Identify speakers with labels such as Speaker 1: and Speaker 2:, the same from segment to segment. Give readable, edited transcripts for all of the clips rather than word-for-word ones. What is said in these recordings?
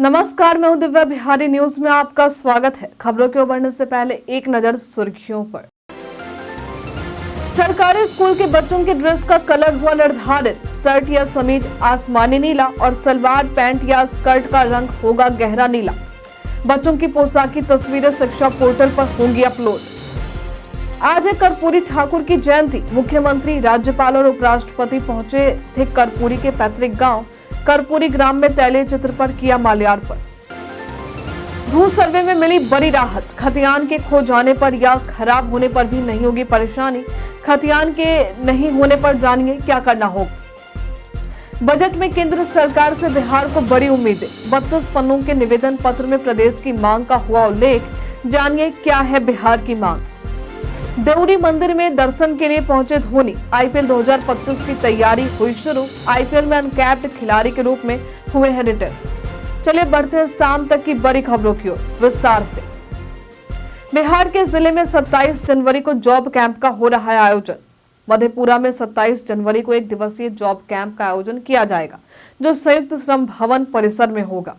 Speaker 1: नमस्कार, मैं हूं दिव्या। बिहारी न्यूज में आपका स्वागत है। खबरों की ओर बढ़ने से पहले एक नजर सुर्खियों पर। सरकारी स्कूल के बच्चों के ड्रेस का कलर हुआ निर्धारित। शर्ट या समीज आसमानी नीला और सलवार पैंट या स्कर्ट का रंग होगा गहरा नीला। बच्चों की पोशाक की तस्वीरें शिक्षा पोर्टल पर होंगी अपलोड। आज है कर्पूरी ठाकुर की जयंती। मुख्यमंत्री, राज्यपाल और उपराष्ट्रपति पहुंचे थे कर्पूरी के पैतृक गांव कर्पूरी ग्राम में तैलीय चित्र पर किया माल्यार्पण। भू सर्वे में मिली बड़ी राहत। खतियान के खो जाने पर या खराब होने पर भी नहीं होगी परेशानी। खतियान के नहीं होने पर जानिए क्या करना होगा। बजट में केंद्र सरकार से बिहार को बड़ी उम्मीदें। 32 पन्नों के निवेदन पत्र में प्रदेश की मांग का हुआ उल्लेख। जानिए क्या है बिहार की मांग। देवरी मंदिर में दर्शन के लिए पहुंचे धोनी। आईपीएल 2025 की तैयारी हुई शुरू। आईपीएल में अनकैप्ड खिलाड़ी के रूप में हुए हैं रिटर्न। चलिए बढ़ते हैं शाम तक की बड़ी खबरों की ओर विस्तार से। बिहार के जिले में 27 जनवरी को जॉब कैंप का हो रहा है आयोजन। मधेपुरा में 27 जनवरी को एक दिवसीय जॉब कैंप का आयोजन किया जाएगा, जो संयुक्त श्रम भवन परिसर में होगा।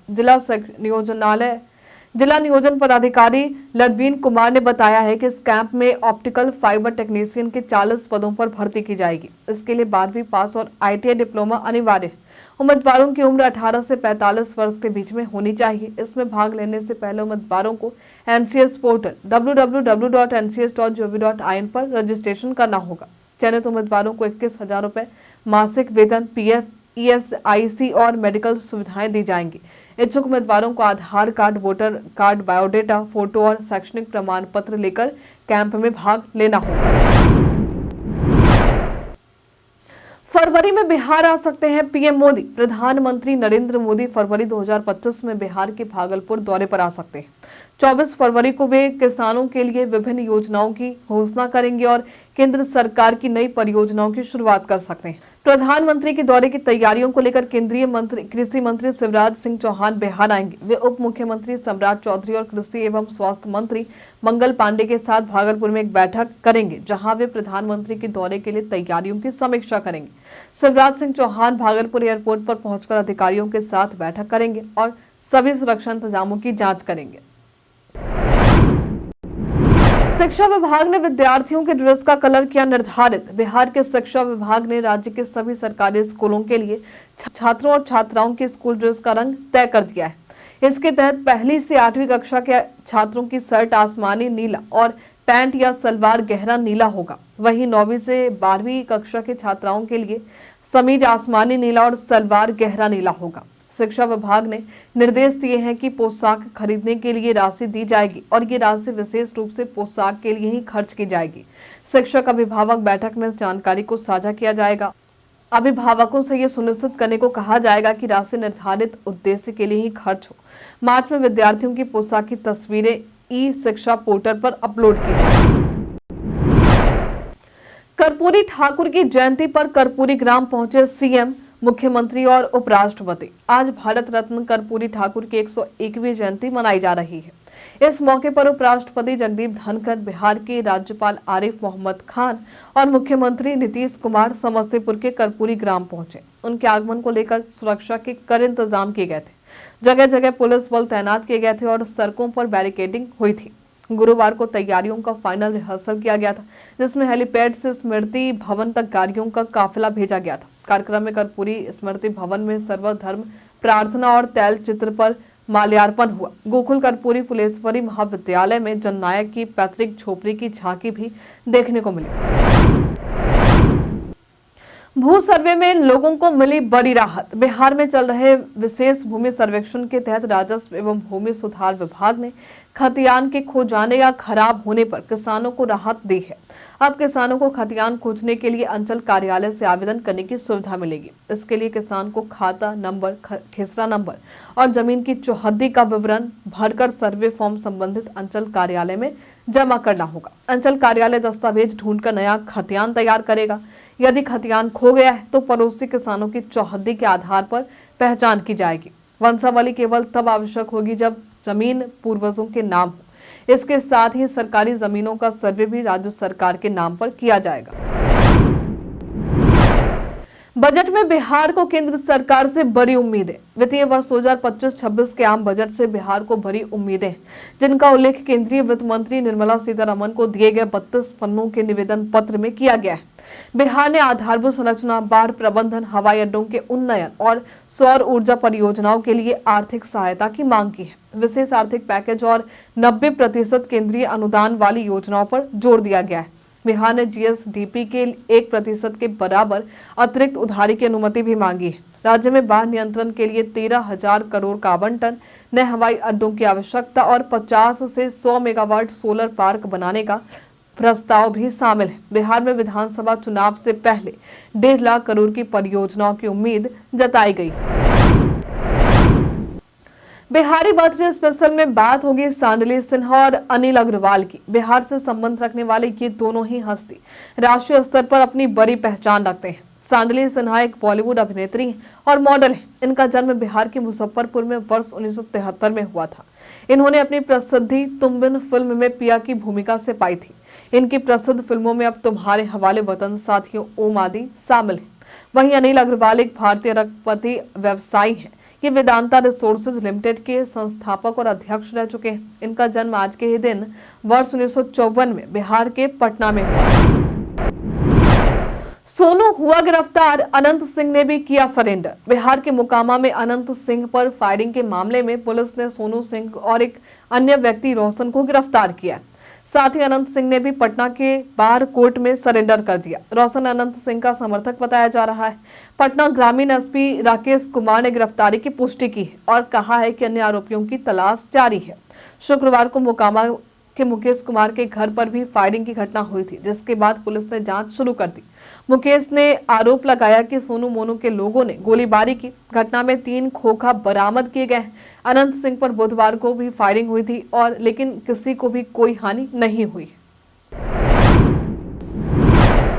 Speaker 1: जिला नियोजन पदाधिकारी लडवीन कुमार ने बताया है कि इस कैंप में ऑप्टिकल फाइबर टेक्नीशियन के 40 पदों पर भर्ती की जाएगी। इसके लिए 12वीं पास और आईटीआई डिप्लोमा अनिवार्य है। उम्मीदवारों की उम्र 18 से 45 वर्ष के बीच में होनी चाहिए। इसमें भाग लेने से पहले उम्मीदवारों को एनसीएस पोर्टल www.ncs.gov.in पर रजिस्ट्रेशन करना होगा। चयनित उम्मीदवारों को 21,000 रुपए मासिक वेतन, पीएफ, ईएसआईसी और मेडिकल सुविधाएं दी जाएंगी। इच्छुक उम्मीदवारों को Aadhaar card, voter card, biodata, photo और शैक्षणिक प्रमाण पत्र लेकर कैंप में भाग लेना होगा। फरवरी में बिहार आ सकते हैं पीएम मोदी। प्रधानमंत्री नरेंद्र मोदी फरवरी 2025 में बिहार के भागलपुर दौरे पर आ सकते हैं। 24 फरवरी को वे किसानों के लिए विभिन्न योजनाओं की घोषणा करेंगे और केंद्र सरकार की नई परियोजनाओं की शुरुआत कर सकते हैं। प्रधानमंत्री के दौरे की तैयारियों को लेकर केंद्रीय मंत्री कृषि मंत्री शिवराज सिंह चौहान बिहार आएंगे। वे उप मुख्यमंत्री सम्राट चौधरी और कृषि एवं स्वास्थ्य मंत्री मंगल पांडे के साथ भागलपुर में एक बैठक करेंगे, जहां वे प्रधानमंत्री के दौरे के लिए तैयारियों की समीक्षा करेंगे। शिवराज सिंह चौहान भागलपुर एयरपोर्ट पर पहुंचकर अधिकारियों के साथ बैठक करेंगे और सभी सुरक्षा इंतजामों की जांच करेंगे। शिक्षा विभाग ने विद्यार्थियों के ड्रेस का कलर किया निर्धारित। बिहार के शिक्षा विभाग ने राज्य के सभी सरकारी स्कूलों के लिए छात्रों और छात्राओं के स्कूल ड्रेस का रंग तय कर दिया है। इसके तहत पहली से 8वीं कक्षा के छात्रों की शर्ट आसमानी नीला और पैंट या सलवार गहरा नीला होगा। वहीं 9वीं से 12वीं कक्षा के छात्राओं के लिए समीज आसमानी नीला और सलवार गहरा नीला होगा। शिक्षा विभाग ने निर्देश दिए हैं कि पोशाक खरीदने के लिए राशि दी जाएगी और ये राशि विशेष रूप से पोशाक के लिए ही खर्च की जाएगी। शिक्षक अभिभावक बैठक में इस जानकारी को साझा किया जाएगा। अभिभावकों से ये सुनिश्चित करने को कहा जाएगा कि राशि निर्धारित उद्देश्य के लिए ही खर्च हो। मार्च में विद्यार्थियों की पोशाक की तस्वीरें ई शिक्षा पोर्टल पर अपलोड की जाएगी। कर्पूरी ठाकुर की जयंती पर कर्पूरी ग्राम पहुंचे सीएम, मुख्यमंत्री और उपराष्ट्रपति। आज भारत रत्न कर्पूरी ठाकुर की 101वीं जयंती मनाई जा रही है। इस मौके पर उपराष्ट्रपति जगदीप धनखड़, बिहार के राज्यपाल आरिफ मोहम्मद खान और मुख्यमंत्री नीतीश कुमार समस्तीपुर के कर्पूरी ग्राम पहुंचे। उनके आगमन को लेकर सुरक्षा के कड़े इंतजाम किए गए थे। जगह जगह पुलिस बल तैनात किए गए थे और सड़कों पर बैरिकेडिंग हुई थी। गुरुवार को तैयारियों का फाइनल रिहर्सल किया गया था, जिसमें हेलीपैड से स्मृति भवन तक गाड़ियों का काफिला भेजा गया था। कार्यक्रम में कर्पूरी स्मृति भवन में सर्वधर्म प्रार्थना और तैल चित्र पर माल्यार्पण हुआ। गोकुल कर्पूरी फुलेश्वरी महाविद्यालय में जननायक की पैतृक झोपड़ी की झांकी भी देखने को मिली। भू सर्वे में लोगों को मिली बड़ी राहत। बिहार में चल रहे विशेष भूमि सर्वेक्षण के तहत राजस्व एवं भूमि सुधार विभाग ने खतियान के खो जाने या खराब होने पर किसानों को राहत दी है। अब किसानों को खतियान खोजने के लिए अंचल कार्यालय से आवेदन करने की सुविधा मिलेगी। इसके लिए किसान को खाता नंबर, खसरा नंबर और जमीन की चौहद्दी का विवरण भरकर सर्वे फॉर्म संबंधित अंचल कार्यालय में जमा करना होगा। अंचल कार्यालय दस्तावेज ढूंढकर नया खतियान तैयार करेगा। यदि खतियान खो गया है तो पड़ोसी किसानों की चौहद्दी के आधार पर पहचान की जाएगी। वंशावली केवल तब आवश्यक होगी जब जमीन पूर्वजों के नाम हो। इसके साथ ही सरकारी जमीनों का सर्वे भी राज्य सरकार के नाम पर किया जाएगा। बजट में बिहार को केंद्र सरकार से बड़ी उम्मीदें। वित्तीय वर्ष 2025-26 के आम बजट से बिहार को बड़ी उम्मीदें, जिनका उल्लेख केंद्रीय वित्त मंत्री निर्मला सीतारमण को दिए गए 32 पन्नों के निवेदन पत्र में किया गया है। बिहार ने आधारभूत संरचना, बाढ़ प्रबंधन, हवाई अड्डों के उन्नयन और सौर ऊर्जा परियोजनाओं के लिए आर्थिक सहायता की मांग की है। विशेष आर्थिक पैकेज और 90% केंद्रीय अनुदान वाली योजनाओं पर जोर दिया गया है। बिहार ने जीएसडीपी के 1% के बराबर अतिरिक्त उधारी की अनुमति भी मांगी है। राज्य में बाढ़ नियंत्रण के लिए 13,000 करोड़ का आवंटन, नए हवाई अड्डों की आवश्यकता और 50 से 100 मेगावाट सोलर पार्क बनाने का प्रस्ताव भी शामिल है। बिहार में विधानसभा चुनाव से पहले 1.5 लाख करोड़ की परियोजनाओं की उम्मीद जताई गई। बिहारी बर्थडे स्पेशल में बात होगी सांडली सिन्हा और अनिल अग्रवाल की। बिहार से संबंध रखने वाले ये दोनों ही हस्ती राष्ट्रीय स्तर पर अपनी बड़ी पहचान रखते हैं। सांडली सिन्हा एक बॉलीवुड अभिनेत्री और मॉडल है। इनका जन्म बिहार के मुजफ्फरपुर में वर्ष 1973 में हुआ था। इन्होंने अपनी प्रसिद्धि तुम बिन फिल्म में पिया की भूमिका से पाई थी। इनकी प्रसिद्ध फिल्मों में अब तुम्हारे हवाले, वतन साथियों, ओम आदि शामिल है। वहीं अनिल अग्रवाल एक भारतीय रंगपति व्यवसायी है। ये वेदांता रिसोर्सेज लिमिटेड के संस्थापक और अध्यक्ष रह चुके हैं। इनका जन्म आज के ही दिन वर्ष 1954 में बिहार के पटना में हुआ। सोनू हुआ गिरफ्तार, अनंत सिंह ने भी किया सरेंडर। बिहार के मोकामा में अनंत सिंह पर फायरिंग के मामले में पुलिस ने सोनू सिंह और एक अन्य व्यक्ति रोशन को गिरफ्तार किया। साथ ही अनंत सिंह ने भी पटना के बार कोर्ट में सरेंडर कर दिया। रोशन अनंत सिंह का समर्थक बताया जा रहा है। पटना ग्रामीण एसपी राकेश कुमार ने गिरफ्तारी की पुष्टि की है और कहा है कि अन्य आरोपियों की तलाश जारी है। शुक्रवार को मोकामा के मुकेश कुमार के घर पर भी फायरिंग की घटना हुई थी, जिसके बाद पुलिस ने जांच शुरू कर दी। मुकेश ने आरोप लगाया कि सोनू मोनू के लोगों ने गोलीबारी की। घटना में 3 खोखा बरामद किए गए। अनंत सिंह पर बुधवार को भी फायरिंग हुई थी और लेकिन किसी को भी कोई हानि नहीं हुई।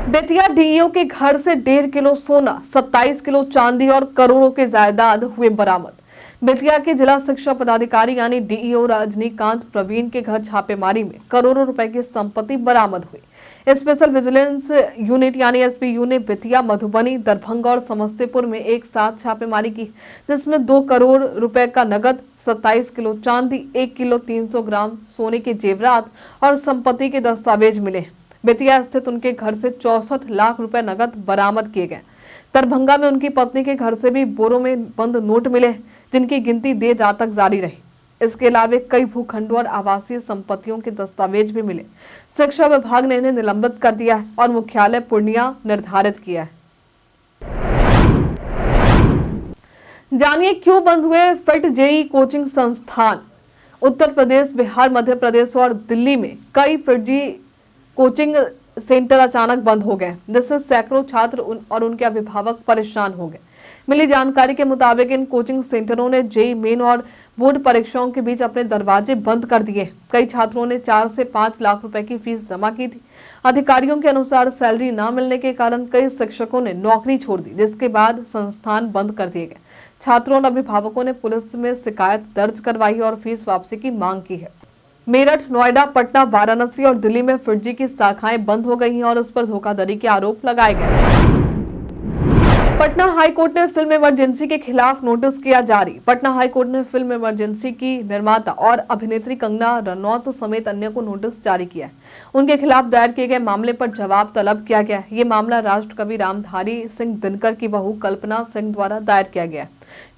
Speaker 1: बेतिया डीईओ के घर से 1.5 किलो सोना, 27 किलो चांदी और करोड़ों के जायदाद हुए बरामद। बेतिया के जिला शिक्षा पदाधिकारी यानी डीईओ रजनीकांत प्रवीण के घर छापेमारी में करोड़ों रुपए की संपत्ति बरामद हुई। स्पेशल विजिलेंस यूनिट यानी एसपीयू ने बेतिया, मधुबनी, दरभंगा और समस्तीपुर में एक साथ छापेमारी की, जिसमें 2 करोड़ रुपए का नगद, 27 किलो चांदी, 1 किलो 300 ग्राम सोने के जेवरात और संपत्ति के दस्तावेज मिले। बेतिया स्थित उनके घर से 64 लाख रुपए नगद बरामद किए गए। दरभंगा में उनकी पत्नी के घर से भी बोरों में बंद नोट मिले, जिनकी गिनती देर रात तक जारी रही। इसके अलावा कई भूखंडों और आवासीय संपत्तियों के दस्तावेज भी मिले। शिक्षा विभाग ने इन्हें निलंबित कर दिया है और मुख्यालय पूर्णिया निर्धारित किया है। जानिए क्यों बंद हुए फिट जेईई कोचिंग संस्थान। उत्तर प्रदेश, बिहार, मध्य प्रदेश और दिल्ली में कई फिट कोचिंग सेंटर अचानक बंद हो गए, जिससे सैकड़ों छात्र और उनके अभिभावक परेशान हो गए। मिली जानकारी के मुताबिक इन कोचिंग सेंटरों ने जेईई मेन और बोर्ड परीक्षाओं के बीच अपने दरवाजे बंद कर दिए। कई छात्रों ने 4 से 5 लाख रुपए की फीस जमा की थी। अधिकारियों के अनुसार सैलरी न मिलने के कारण कई शिक्षकों ने नौकरी छोड़ दी, जिसके बाद संस्थान बंद कर दिए गए। छात्रों और अभिभावकों ने पुलिस में शिकायत दर्ज करवाई और फीस वापसी की मांग की है। मेरठ, नोएडा, पटना, वाराणसी और दिल्ली में फिटजी की शाखाएं बंद हो गई हैं और उस पर धोखाधड़ी के आरोप लगाए गए। पटना हाईकोर्ट ने फिल्म इमरजेंसी के खिलाफ नोटिस किया जारी। पटना हाईकोर्ट ने फिल्म इमरजेंसी की निर्माता और अभिनेत्री कंगना रनौत समेत अन्य को नोटिस जारी किया है। उनके खिलाफ दायर किए गए मामले पर जवाब तलब किया गया है। ये मामला राष्ट्रकवि रामधारी सिंह दिनकर की बहू कल्पना सिंह द्वारा दायर किया गया,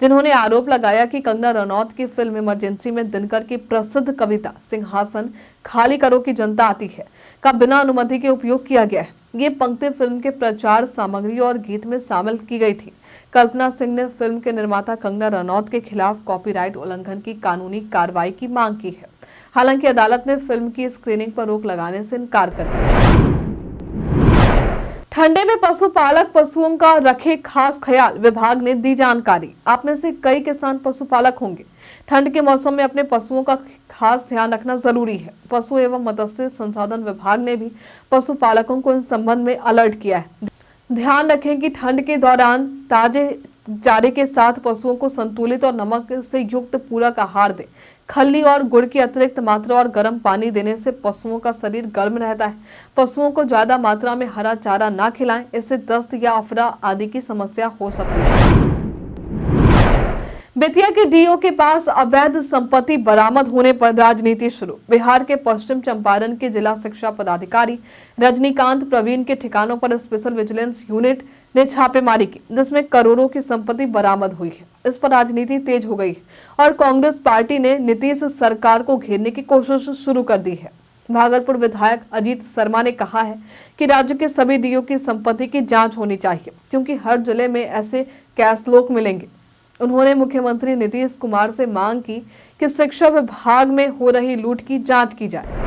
Speaker 1: जिन्होंने आरोप लगाया कि कंगना रनौत की फिल्म इमरजेंसी में दिनकर की प्रसिद्ध कविता सिंहासन खाली करो की जनता आती है का बिना अनुमति के उपयोग किया गया है। ये पंक्ति फिल्म के प्रचार सामग्री और गीत में शामिल की गई थी। कल्पना सिंह ने फिल्म के निर्माता कंगना रनौत के खिलाफ कॉपीराइट उल्लंघन की कानूनी कार्रवाई की मांग की है। हालांकि अदालत ने फिल्म की स्क्रीनिंग पर रोक लगाने से इनकार कर दिया। ठंडे में पशुपालक पशुओं का रखे खास ख्याल, विभाग ने दी जानकारी। आप में से कई किसान पशुपालक होंगे। ठंड के मौसम में अपने पशुओं का खास ध्यान रखना जरूरी है। पशु एवं मत्स्य संसाधन विभाग ने भी पशुपालकों को इस संबंध में अलर्ट किया है। ध्यान रखें कि ठंड के दौरान ताजे चारे के साथ पशुओं को संतुलित और नमक से युक्त पूरक आहार दें। खल्ली और गुड़ की अतिरिक्त मात्रा और गर्म पानी देने से पशुओं का शरीर गर्म रहता है। पशुओं को ज्यादा मात्रा में हरा चारा ना खिलाएं, इससे दस्त या अफरा आदि की समस्या हो सकती है। बेतिया के डीओ के पास अवैध संपत्ति बरामद होने पर राजनीति शुरू। बिहार के पश्चिम चंपारण के जिला शिक्षा पदाधिकारी रजनीकांत प्रवीण के ठिकानों पर स्पेशल विजिलेंस यूनिट ने छापेमारी की, जिसमें करोड़ों की संपत्ति बरामद हुई है। इस पर राजनीति तेज हो गई है और कांग्रेस पार्टी ने नीतीश सरकार को घेरने की कोशिश शुरू कर दी है। भागलपुर विधायक अजीत शर्मा ने कहा है कि राज्य के सभी डीओ की संपत्ति की जांच होनी चाहिए, क्योंकि हर जिले में ऐसे कैशलोक मिलेंगे। उन्होंने मुख्यमंत्री नीतीश कुमार से मांग की कि शिक्षा विभाग में हो रही लूट की जांच की जाए।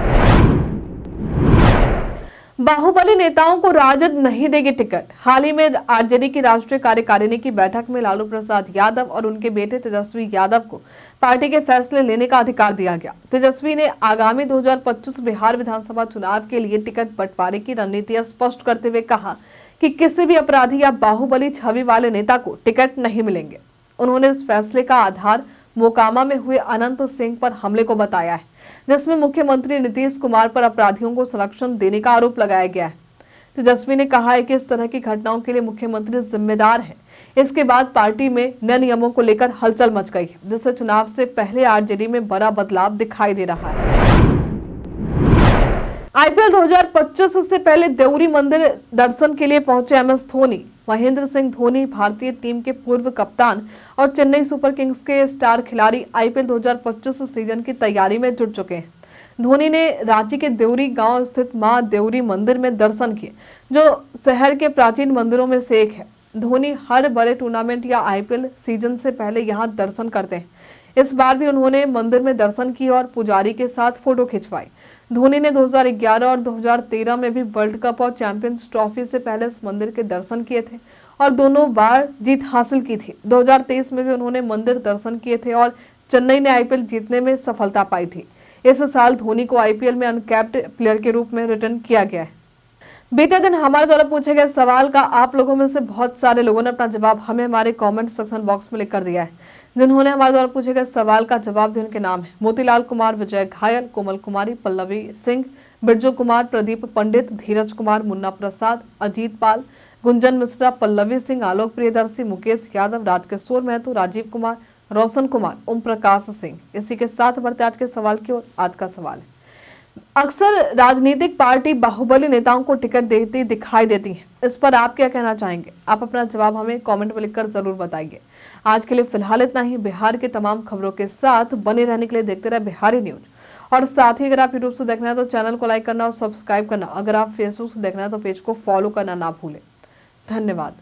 Speaker 1: बाहुबली नेताओं को राजद नहीं देगी टिकट। हाल ही में आरजेडी की राष्ट्रीय कार्यकारिणी की बैठक में लालू प्रसाद यादव और उनके बेटे तेजस्वी यादव को पार्टी के फैसले लेने का अधिकार दिया गया। तेजस्वी ने आगामी 2025 बिहार विधानसभा चुनाव के लिए टिकट बंटवारे की रणनीति स्पष्ट करते हुए कहा कि किसी भी अपराधी या बाहुबली छवि वाले नेता को टिकट नहीं मिलेंगे। उन्होंने इस फैसले का आधार मोकामा में हुए अनंत सिंह पर हमले को बताया है, जिसमें मुख्यमंत्री नीतीश कुमार पर अपराधियों को संरक्षण देने का आरोप लगाया गया है। तेजस्वी ने कहा है कि इस तरह की घटनाओं के लिए मुख्यमंत्री जिम्मेदार है। इसके बाद पार्टी में नए नियमों को लेकर हलचल मच गई है, जिससे चुनाव से पहले आरजेडी में बड़ा बदलाव दिखाई दे रहा है। आईपीएल 2025 से पहले देवरी मंदिर दर्शन के लिए पहुंचे एमएस धोनी। महेंद्र सिंह धोनी भारतीय टीम के पूर्व कप्तान और चेन्नई सुपर किंग्स के स्टार खिलाड़ी आईपीएल 2025 सीजन की तैयारी में जुट चुके हैं। धोनी ने रांची के देवरी गांव स्थित मां देवरी मंदिर में दर्शन किए, जो शहर के प्राचीन मंदिरों में से एक है। धोनी हर बड़े टूर्नामेंट या आईपीएल सीजन से पहले यहां दर्शन करते हैं। इस बार भी उन्होंने मंदिर में दर्शन किए और पुजारी के साथ फोटो खिंचवाई। धोनी ने 2011 और 2013 में भी वर्ल्ड कप और चैंपियंस ट्रॉफी से पहले इस मंदिर के दर्शन किए थे और दोनों बार जीत हासिल की थी। 2023 में भी उन्होंने मंदिर दर्शन किए थे और चेन्नई ने आईपीएल जीतने में सफलता पाई थी। इस साल धोनी को आईपीएल में अनकैप्ड प्लेयर के रूप में रिटर्न किया गया है। बीते दिन हमारे द्वारा पूछे गए सवाल का आप लोगों में से बहुत सारे लोगों ने अपना जवाब हमें हमारे कमेंट सेक्शन बॉक्स में लिखकर दिया है। जिन्होंने हमारे द्वारा पूछे गए सवाल का जवाब दिया उनके नाम है मोतीलाल कुमार, विजय घायल, कोमल कुमारी, पल्लवी सिंह, बिरजू कुमार, प्रदीप पंडित, धीरज कुमार, मुन्ना प्रसाद, अजीत पाल, गुंजन मिश्रा, पल्लवी सिंह, आलोक प्रियदर्शी, मुकेश यादव, राजकिशोर महतो, राजीव कुमार, रोशन कुमार, ओम प्रकाश सिंह। इसी के साथ बढ़ते आज के सवाल की ओर। आज का सवाल है, अक्सर राजनीतिक पार्टी बाहुबली नेताओं को टिकट देती दिखाई देती है, इस पर आप क्या कहना चाहेंगे? आप अपना जवाब हमें कमेंट में लिखकर जरूर बताइए। आज के लिए फिलहाल इतना ही। बिहार के तमाम खबरों के साथ बने रहने के लिए देखते रहे बिहारी न्यूज। और साथ ही अगर आप यूट्यूब से देखना है तो चैनल को लाइक करना और सब्सक्राइब करना। अगर आप फेसबुक से देखना है तो पेज को फॉलो करना ना भूलें। धन्यवाद।